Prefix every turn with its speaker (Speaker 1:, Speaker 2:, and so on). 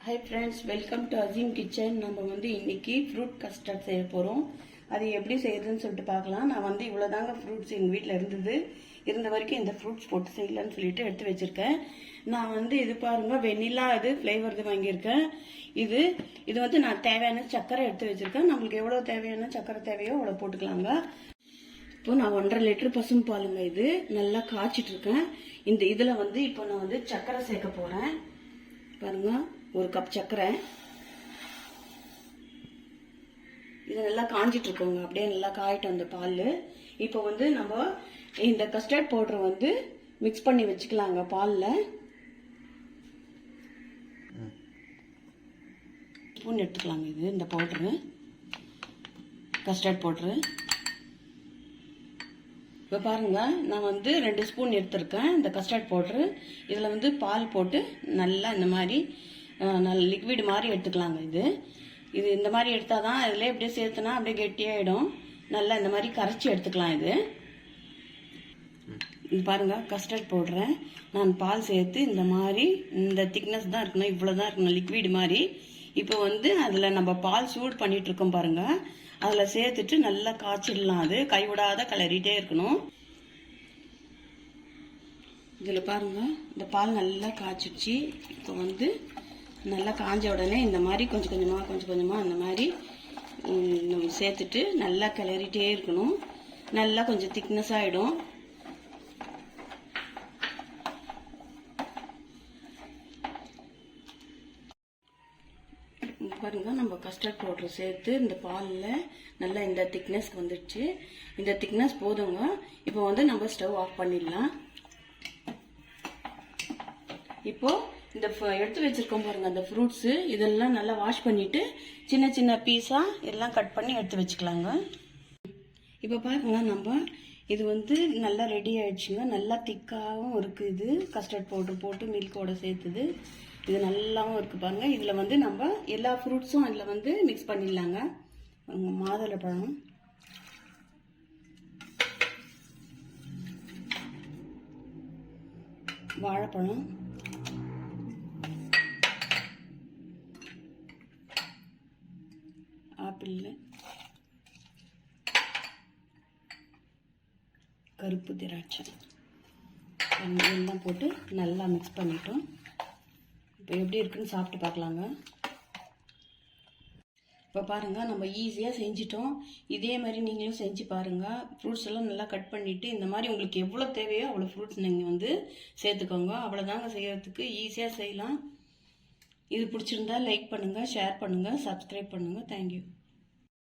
Speaker 1: Hi friends, welcome to Azim Kitchen. நம்ம வந்து இன்னைக்கு ஃப்ரூட் கஸ்டர்ட் செய்ய போறோம். அது எப்படி செய்யறதுன்னு சொல்லிட்டு பார்க்கலாம். நான் வந்து இவ்வளவுதாங்க ஃப்ரூட்ஸ் எங்க வீட்ல இருந்த வரைக்கும் இந்த ஃப்ரூட்ஸ் போட்டு செய்யலாம்னு சொல்லிட்டு எடுத்து வச்சிருக்கேன். நான் வந்து இது பாருங்க வெண்ணிலா இது ஃப்ளேவர்து வாங்கியிருக்கேன். இது வந்து நான் தேவையான சக்கரை எடுத்து வச்சிருக்கேன். நம்மளுக்கு எவ்வளவு தேவையான சக்கரை தேவையோ அவ்வளவு போட்டுக்கலாங்க. இப்போ நான் 1.5 லிட்டர் பசும் பாலுங்க இது நல்லா காய்ச்சிட்டு இருக்கேன். இதுல வந்து இப்போ நான் வந்து சக்கரை சேர்க்க போறேன். பாருங்க, 1 கப் சக்கரை. இது நல்லா காஞ்சிட்டு இருக்கோங்க, அப்படியே நல்லா காயிட்டும் அந்த பால். இப்போ வந்து நம்ம இந்த கஸ்டர்ட் பவுடர் வந்து மிக்ஸ் பண்ணி வச்சுக்கலாங்க பால்ல. ஸ்பூன் எடுத்துக்கலாங்க இந்த பவுடரு, கஸ்டர்ட் பவுடரு. இப்போ பாருங்க, நான் வந்து 2 ஸ்பூன் எடுத்திருக்கேன் இந்த கஸ்டர்ட் பவுடரு. இதில் வந்து பால் போட்டு நல்லா இந்த மாதிரி நல்ல லிக்விட் மாதிரி எடுத்துக்கலாங்க. இது இந்த மாதிரி எடுத்தால் தான் இதில் எப்படியே சேர்த்துனா அப்படியே கெட்டியாயிடும். நல்லா இந்த மாதிரி கரைச்சி எடுத்துக்கலாம். இது பாருங்க, கஸ்டர்ட் பவுடரை நான் பால் சேர்த்து இந்த மாதிரி இந்த திக்னஸ் தான் இருக்கணும், இவ்வளோ தான் இருக்கணும், லிக்விட் மாதிரி. இப்போ வந்து அதில் நம்ம பால் சூடு பண்ணிட்டு இருக்கோம் பாருங்க, அதில் சேர்த்துட்டு நல்லா காய்ச்சிடலாம். அது கைவிடாத கிளறிட்டே இருக்கணும். இதில் பாருங்க, இந்த பால் நல்லா காய்ச்சிடுச்சு. இப்போ வந்து நல்லா காஞ்ச உடனே இந்த மாதிரி கொஞ்சம் கொஞ்சமாக அந்த மாதிரி சேர்த்துட்டு நல்லா கிளறிட்டே இருக்கணும். நல்லா கொஞ்சம் திக்னஸ் ஆகிடும். பாருங்க, நம்ம கஸ்டர்ட் பவுடர் சேர்த்து இந்த பாலில் நல்லா இந்த திக்னஸ்க்கு வந்துடுச்சு. இந்த திக்னஸ் போதுங்க. இப்போ வந்து நம்ம ஸ்டவ் ஆஃப் பண்ணிடலாம். இப்போ இந்த எடுத்து வச்சிருக்கோம் பாருங்க அந்த ஃப்ரூட்ஸ், இதெல்லாம் நல்லா வாஷ் பண்ணிட்டு சின்ன சின்ன பீஸா எல்லாம் கட் பண்ணி எடுத்து வச்சுக்கலாங்க. இப்போ பாருங்க, நம்ம இது வந்து நல்லா ரெடி ஆயிடுச்சுங்க. நல்லா திக்காகவும் இருக்கு. இது கஸ்டர்ட் பவுடர் போட்டு மில்கோட சேர்த்துது. இது நல்லாவும் இருக்கு பாருங்க. இதுல வந்து நம்ம எல்லா ஃப்ரூட்ஸும் இதுல வந்து மிக்ஸ் பண்ணிடலாங்க. மாதுளப்பழம், வாழைப்பழம், ஆப்பிள், கருப்பு திராட்சை எல்லாம் போட்டு நல்லா மிக்ஸ் பண்ணிட்டோம். இப்போ எப்படி இருக்குன்னு சாப்பிட்டு பார்க்கலாங்க. இப்போ பாருங்கள், நம்ம ஈஸியாக செஞ்சிட்டோம். இதே மாதிரி நீங்களும் செஞ்சு பாருங்கள். ஃப்ரூட்ஸ் எல்லாம் நல்லா கட் பண்ணிவிட்டு இந்த மாதிரி உங்களுக்கு எவ்வளோ தேவையோ அவ்வளோ ஃப்ரூட்ஸ் நீங்கள் வந்து சேர்த்துக்கோங்க. அவ்வளோதாங்க, செய்யறதுக்கு ஈஸியாக செய்யலாம். இது பிடிச்சிருந்தா லைக் பண்ணுங்கள், ஷேர் பண்ணுங்கள், சப்ஸ்கிரைப் பண்ணுங்கள். தேங்க்யூ.